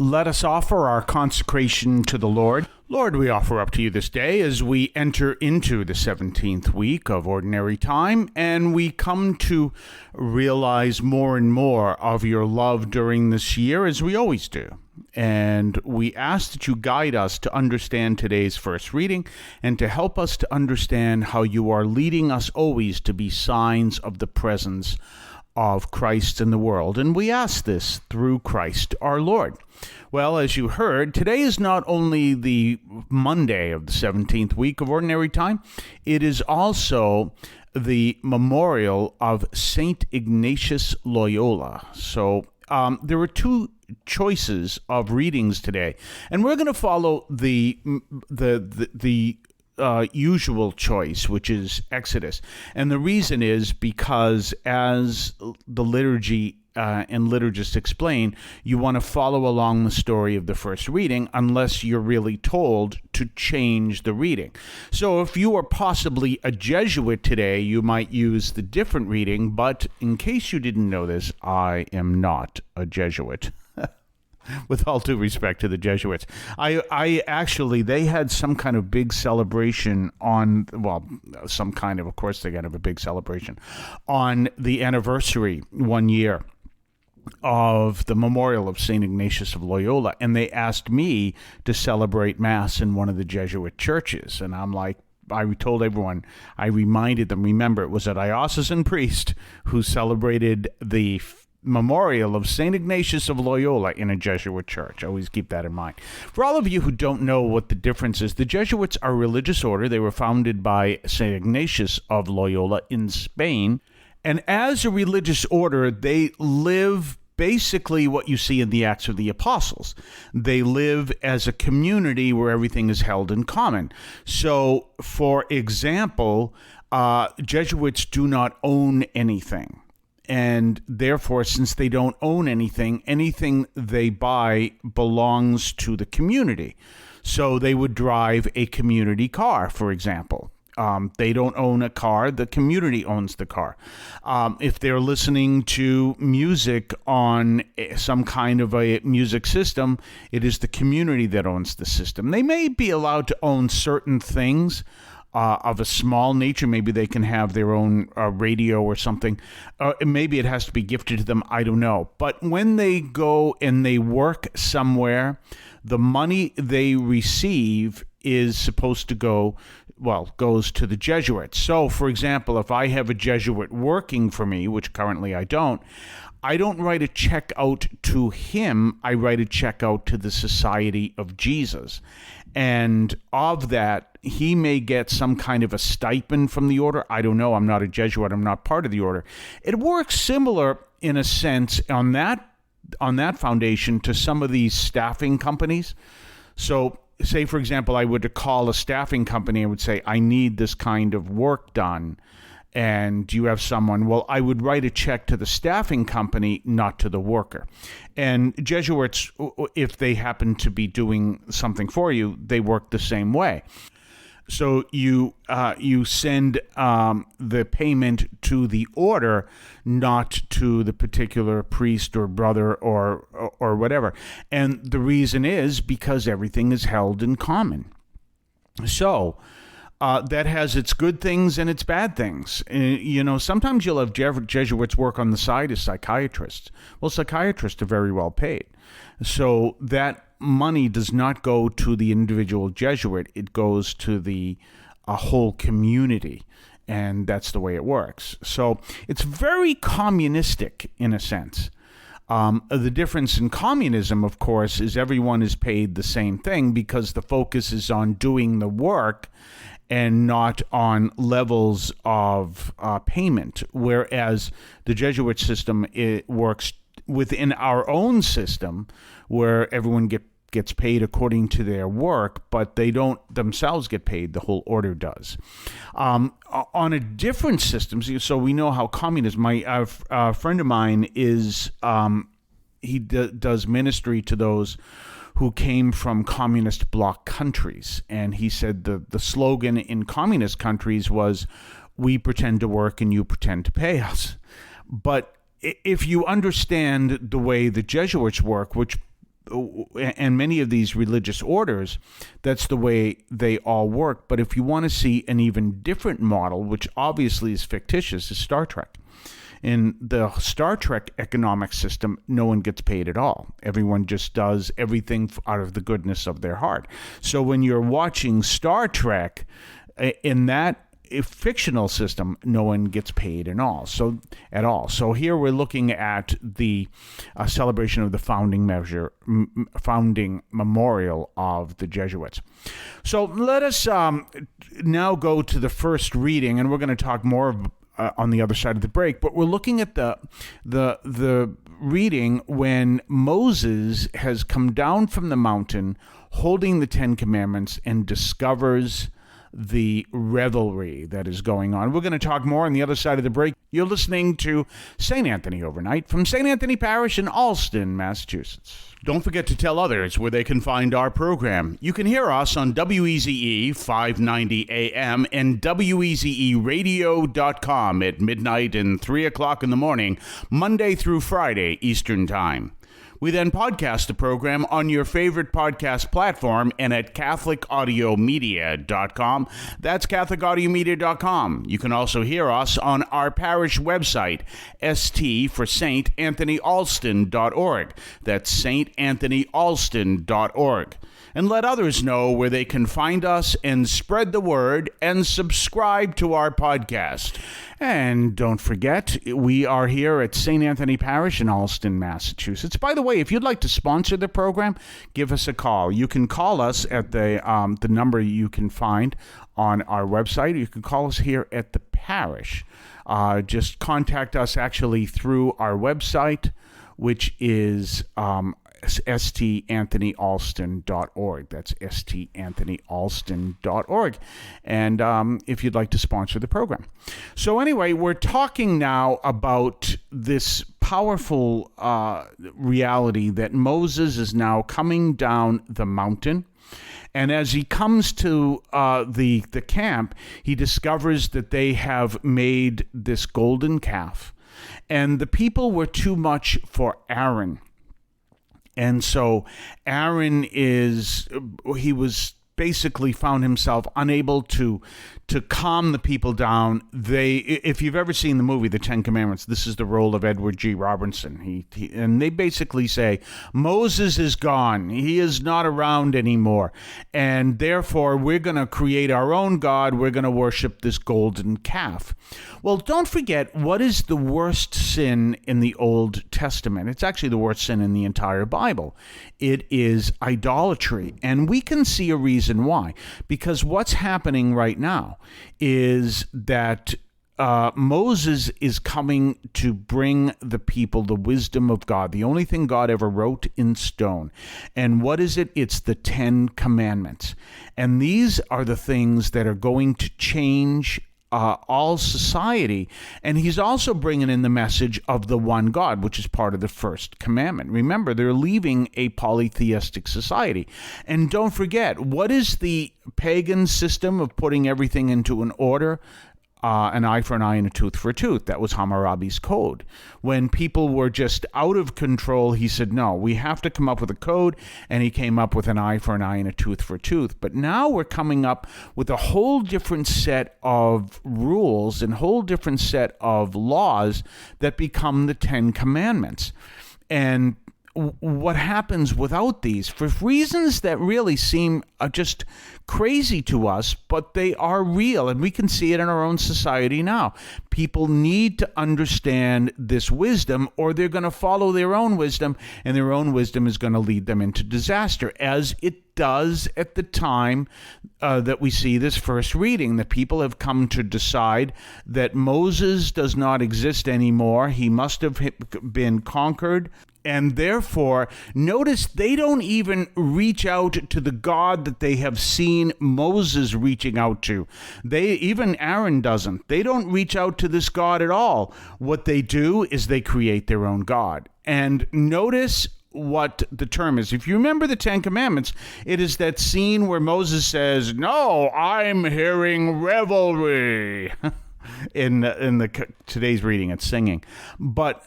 Let us offer our consecration to the Lord. Lord, we offer up to you this day as we enter into the 17th week of Ordinary Time, and we come to realize more and more of your love during this year, as we always do. And we ask that you guide us to understand today's first reading and to help us to understand how you are leading us always to be signs of the presence of Christ in the world. And we ask this through Christ our Lord. Well, as you heard, today is not only the Monday of the 17th week of Ordinary Time, it is also the memorial of Saint Ignatius Loyola. So there were two choices of readings today, and we're going to follow the usual choice, which is Exodus. And the reason is because, as the liturgy and liturgists explain, you want to follow along the story of the first reading unless you're really told to change the reading. So if you are possibly a Jesuit today, you might use the different reading, but in case you didn't know this, I am not a Jesuit. With all due respect to the Jesuits. I actually, they had some kind of big celebration on, well, of course they got to have a big celebration, on the anniversary 1 year of the memorial of St. Ignatius of Loyola, and they asked me to celebrate Mass in one of the Jesuit churches, and I'm like, I told everyone, I reminded them, remember, it was a diocesan priest who celebrated the memorial of St. Ignatius of Loyola in a Jesuit church. Always keep that in mind. For all of you who don't know what the difference is, the Jesuits are a religious order. They were founded by St. Ignatius of Loyola in Spain. And as a religious order, they live basically what you see in the Acts of the Apostles. They live as a community where everything is held in common. So, for example, Jesuits do not own anything. And therefore, since they don't own anything they buy belongs to the community. So they would drive a community car, for example. They don't own a car, the community owns the car. If they're listening to music on some kind of a music system, it is the community that owns the system. They may be allowed to own certain things of a small nature. Maybe they can have their own radio or something. Maybe it has to be gifted to them. I don't know. But when they go and they work somewhere, the money they receive is supposed to goes to the Jesuits. So, for example, if I have a Jesuit working for me, which currently I don't write a check out to him. I write a check out to the Society of Jesus. And of that, he may get some kind of a stipend from the order. I don't know. I'm not a Jesuit. I'm not part of the order. It works similar in a sense on that foundation to some of these staffing companies. So say, for example, I would call a staffing company and would say, I need this kind of work done. And do you have someone? Well, I would write a check to the staffing company, not to the worker. And Jesuits, if they happen to be doing something for you, they work the same way. So you send the payment to the order, not to the particular priest or brother or whatever. And the reason is because everything is held in common. So that has its good things and its bad things. Sometimes you'll have Jesuits work on the side as psychiatrists. Well, psychiatrists are very well paid. So that money does not go to the individual Jesuit. It goes to the whole community. And that's the way it works. So it's very communistic in a sense. The difference in communism, of course, is everyone is paid the same thing because the focus is on doing the work and not on levels of payment, whereas the Jesuit system, it works within our own system where everyone gets paid according to their work, but they don't themselves get paid. The whole order does. On a different system, so we know how communism, a friend of mine is, he does ministry to those who came from communist bloc countries. And he said the slogan in communist countries was, we pretend to work and you pretend to pay us. But if you understand the way the Jesuits work, which and many of these religious orders, that's the way they all work. But if you want to see an even different model, which obviously is fictitious, is Star Trek. In the Star Trek economic system, no one gets paid at all. Everyone just does everything out of the goodness of their heart. So when you're watching Star Trek, in that fictional system, no one gets paid at all. So here we're looking at the celebration of the founding memorial of the Jesuits. So let us now go to the first reading, and we're going to talk more on the other side of the break. But we're looking at the reading when Moses has come down from the mountain holding the Ten Commandments and discovers the revelry that is going on. We're going to talk more on the other side of the break. You're listening to St. Anthony Overnight from St. Anthony Parish in Allston, Massachusetts. Don't forget to tell others where they can find our program. You can hear us on WEZE 590 AM and WEZEradio.com at midnight and 3 o'clock in the morning, Monday through Friday, Eastern Time. We then podcast the program on your favorite podcast platform and at CatholicAudiomedia.com. That's CatholicAudiomedia.com. You can also hear us on our parish website, ST for StAnthonyAlston.org. That's StAnthonyAlston.org. And let others know where they can find us and spread the word and subscribe to our podcast. And don't forget, we are here at St. Anthony Parish in Allston, Massachusetts. By the way, if you'd like to sponsor the program, give us a call. You can call us at the number you can find on our website. You can call us here at the parish. Just contact us actually through our website, which is StAnthonyAlston.org. That's StAnthonyAlston.org. And if you'd like to sponsor the program. So anyway, we're talking now about this powerful reality that Moses is now coming down the mountain. And as he comes to the camp, he discovers that they have made this golden calf. And the people were too much for Aaron. And so Aaron basically found himself unable to calm the people down. If you've ever seen the movie The Ten Commandments, this is the role of Edward G. Robinson. And they basically say, Moses is gone. He is not around anymore. And therefore, we're going to create our own God. We're going to worship this golden calf. Well, don't forget, what is the worst sin in the Old Testament? It's actually the worst sin in the entire Bible. It is idolatry. And we can see a reason why. Because what's happening right now is that Moses is coming to bring the people the wisdom of God, the only thing God ever wrote in stone. And what is it? It's the Ten Commandments. And these are the things that are going to change all society. And he's also bringing in the message of the one God, which is part of the first commandment. Remember, they're leaving a polytheistic society. And don't forget, what is the pagan system of putting everything into an order? An eye for an eye and a tooth for a tooth. That was Hammurabi's code. When people were just out of control, he said, no, we have to come up with a code, and he came up with an eye for an eye and a tooth for a tooth. But now we're coming up with a whole different set of rules and whole different set of laws that become the Ten Commandments. And what happens without these, for reasons that really seem just crazy to us, but they are real, and we can see it in our own society now. People need to understand this wisdom, or they're going to follow their own wisdom, and their own wisdom is going to lead them into disaster, as it does at the time that we see this first reading. The people have come to decide that Moses does not exist anymore. He must have been conquered. And therefore, notice they don't even reach out to the God that they have seen Moses reaching out to. Even Aaron doesn't. They don't reach out to this God at all. What they do is they create their own God. And notice what the term is. If you remember the Ten Commandments, it is that scene where Moses says, "No, I'm hearing revelry." in today's reading. It's singing, but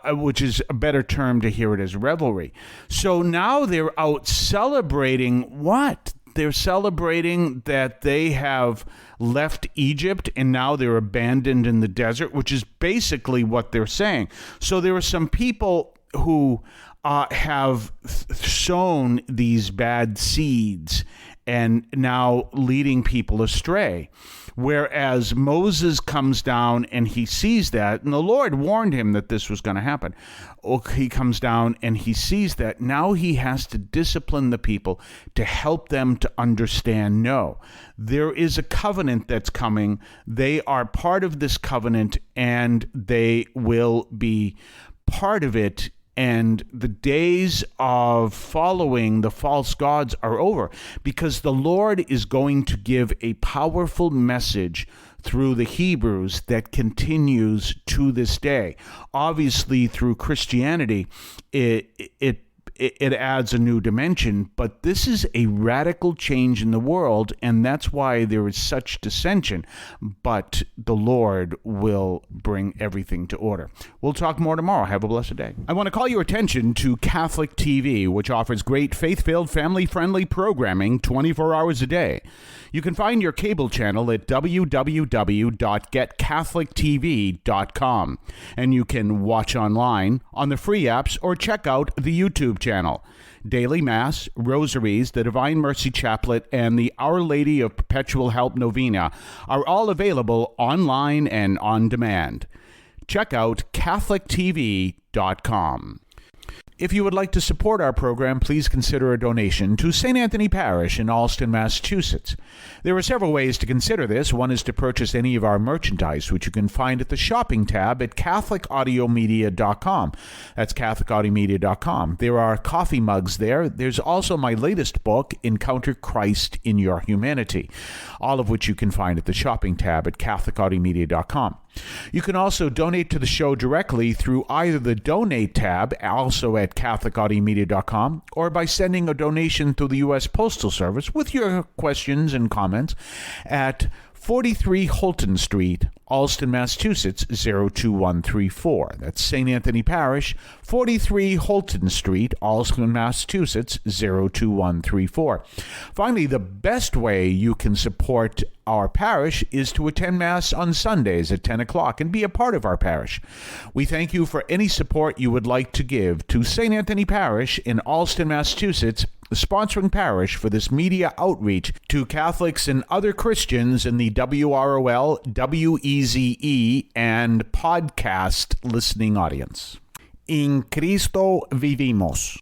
which is a better term to hear it as revelry. So now they're out celebrating what? They're celebrating that they have left Egypt and now they're abandoned in the desert, which is basically what they're saying. So there are some people who have sown these bad seeds and now leading people astray. Whereas Moses comes down and he sees that, and the Lord warned him that this was going to happen. He comes down and he sees that. Now he has to discipline the people to help them to understand, no, there is a covenant that's coming. They are part of this covenant and they will be part of it. And the days of following the false gods are over, because the Lord is going to give a powerful message through the Hebrews that continues to this day. Obviously, through Christianity, it adds a new dimension, but this is a radical change in the world, and that's why there is such dissension. But the Lord will bring everything to order. We'll talk more tomorrow. Have a blessed day. I want to call your attention to Catholic TV, which offers great faith-filled, family-friendly programming 24 hours a day. You can find your cable channel at www.getcatholictv.com, and you can watch online on the free apps or check out the YouTube channel. Daily Mass, Rosaries, the Divine Mercy Chaplet, and the Our Lady of Perpetual Help Novena are all available online and on demand. Check out catholictv.com. If you would like to support our program, please consider a donation to St. Anthony Parish in Allston, Massachusetts. There are several ways to consider this. One is to purchase any of our merchandise, which you can find at the shopping tab at CatholicAudiomedia.com. That's CatholicAudiomedia.com. There are coffee mugs there. There's also my latest book, Encounter Christ in Your Humanity, all of which you can find at the shopping tab at CatholicAudiomedia.com. You can also donate to the show directly through either the Donate tab, also at CatholicAudiomedia.com, or by sending a donation through the U.S. Postal Service with your questions and comments at 43 Holton Street, Allston, Massachusetts, 02134. That's St. Anthony Parish, 43 Holton Street, Allston, Massachusetts, 02134. Finally, the best way you can support our parish is to attend Mass on Sundays at 10 o'clock and be a part of our parish. We thank you for any support you would like to give to St. Anthony Parish in Allston, Massachusetts, the sponsoring parish for this media outreach to Catholics and other Christians in the WROL, WEZE, and podcast listening audience. In Cristo vivimos.